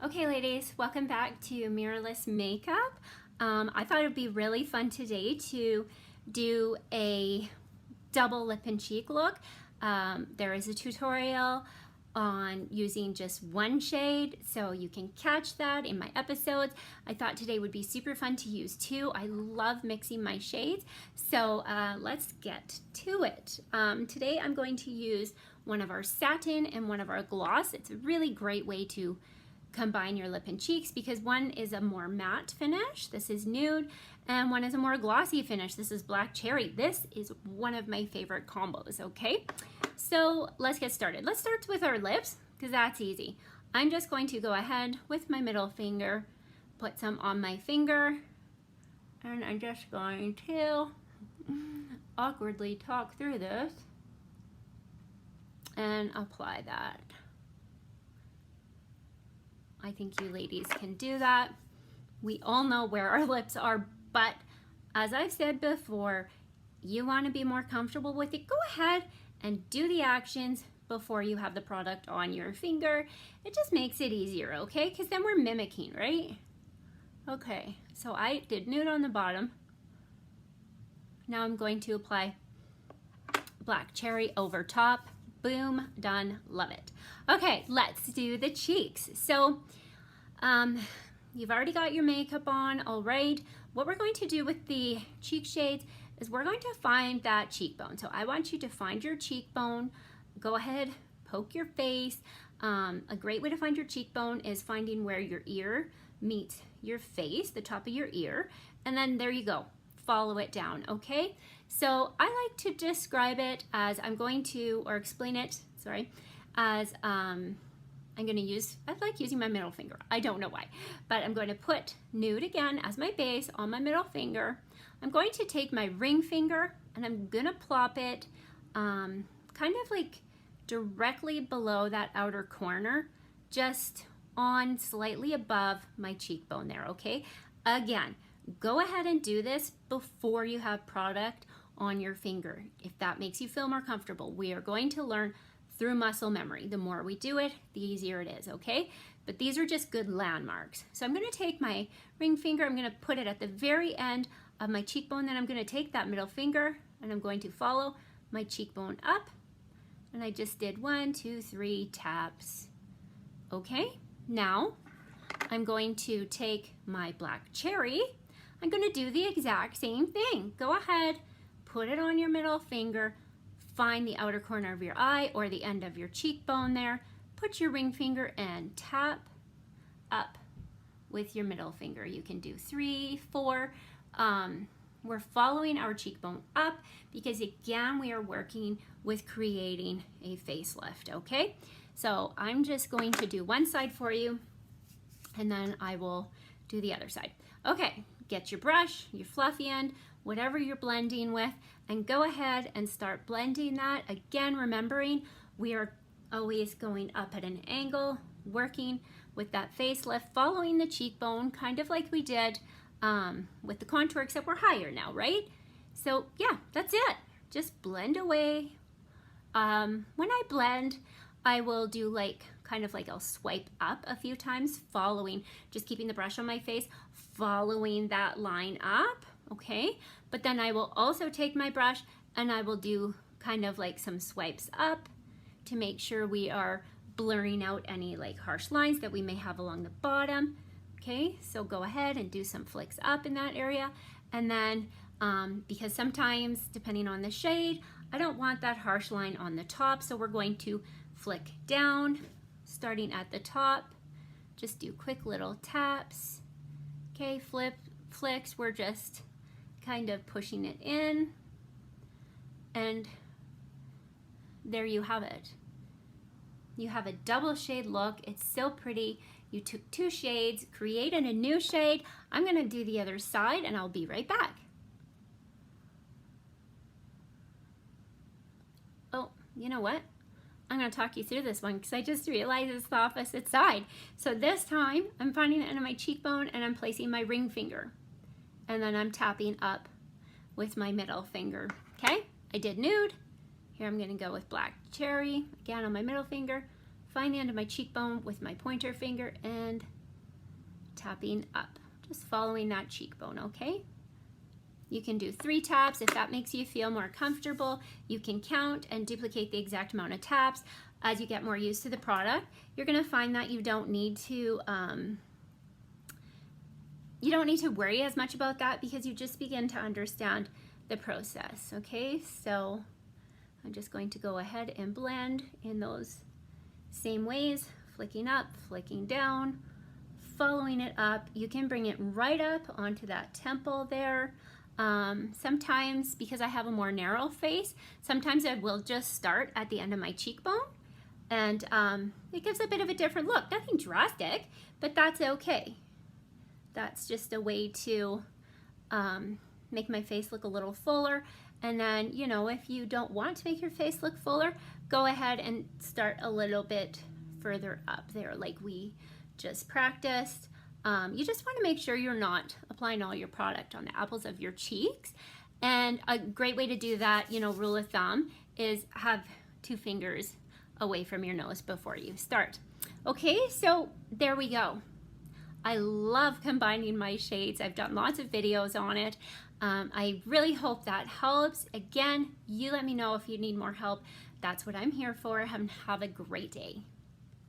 Okay ladies, welcome back to Mirrorless Makeup. I thought it would be really fun today to do a double lip and cheek look. There is a tutorial on using just one shade, so you can catch that in my episodes. I thought today would be super fun to use two. I love mixing my shades, so let's get to it. Today I'm going to use one of our satin and one of our gloss. It's a really great way to combine your lip and cheeks because one is a more matte finish, this is nude, and one is a more glossy finish, this is black cherry. This is one of my favorite combos, okay? So let's get started. Let's start with our lips because that's easy. I'm just going to go ahead with my middle finger, put some on my finger, and I'm just going to awkwardly talk through this and apply that. I think you ladies can do that. We all know where our lips are, but as I've said before, you want to be more comfortable with it. Go ahead and do the actions before you have the product on your finger. It just makes it easier, okay? Because then we're mimicking, right? Okay, so I did nude on the bottom. Now I'm going to apply black cherry over top. Boom, done, love it. Okay, let's do the cheeks. So you've already got your makeup on, all right. What we're going to do with the cheek shades is we're going to find that cheekbone. So I want you to find your cheekbone. Go ahead, poke your face. A great way to find your cheekbone is finding where your ear meets your face, the top of your ear, and then there you go. Follow it down, okay? So I like to describe it as I'm going to, or explain it, sorry, as I'm going to use, I like using my middle finger. I don't know why, but I'm going to put nude again as my base on my middle finger. I'm going to take my ring finger and I'm going to plop it kind of like directly below that outer corner, just on slightly above my cheekbone there, okay? Again, go ahead and do this before you have product on your finger, if that makes you feel more comfortable. We are going to learn through muscle memory. The more we do it, the easier it is, okay? But these are just good landmarks. So I'm going to take my ring finger, I'm going to put it at the very end of my cheekbone, then I'm going to take that middle finger and I'm going to follow my cheekbone up, and I just did 1, 2, 3 taps. Okay, now I'm going to take my black cherry. I'm going to do the exact same thing. Go ahead, put it on your middle finger, find the outer corner of your eye or the end of your cheekbone there, put your ring finger and tap up with your middle finger. You can do 3, 4. We're following our cheekbone up because again, we are working with creating a facelift, okay? So I'm just going to do one side for you and then I will do the other side. Okay, get your brush, your fluffy end, whatever you're blending with, and go ahead and start blending that. Again, remembering we are always going up at an angle, working with that facelift, following the cheekbone, kind of like we did with the contour, except we're higher now, right? So yeah, that's it. Just blend away. When I blend, I will do like, kind of like I'll swipe up a few times, following, just keeping the brush on my face, following that line up, okay? But then I will also take my brush and I will do kind of like some swipes up to make sure we are blurring out any like harsh lines that we may have along the bottom, okay? So go ahead and do some flicks up in that area. And then, because sometimes, depending on the shade, I don't want that harsh line on the top, so we're going to flick down, starting at the top. Just do quick little taps. Okay, flicks, we're just kind of pushing it in. And there you have it. You have a double shade look. It's so pretty. You took 2 shades, created a new shade. I'm gonna do the other side and I'll be right back. Oh, you know what? I'm going to talk you through this one because I just realized it's the opposite side. So this time I'm finding the end of my cheekbone and I'm placing my ring finger. And then I'm tapping up with my middle finger. Okay, I did nude. Here I'm going to go with black cherry, again on my middle finger, find the end of my cheekbone with my pointer finger and tapping up. Just following that cheekbone, okay? You can do 3 taps if that makes you feel more comfortable. You can count and duplicate the exact amount of taps as you get more used to the product. You're gonna find that you don't need to worry as much about that because you just begin to understand the process, okay? So I'm just going to go ahead and blend in those same ways, flicking up, flicking down, following it up. You can bring it right up onto that temple there. Sometimes, because I have a more narrow face, sometimes I will just start at the end of my cheekbone, and it gives a bit of a different look. Nothing drastic, but that's okay. That's just a way to make my face look a little fuller. And then, you know, if you don't want to make your face look fuller, go ahead and start a little bit further up there like we just practiced. You just want to make sure you're not applying all your product on the apples of your cheeks. And a great way to do that, you know, rule of thumb, is have 2 fingers away from your nose before you start. Okay, so there we go. I love combining my shades. I've done lots of videos on it. I really hope that helps. Again, you let me know if you need more help. That's what I'm here for. Have a great day.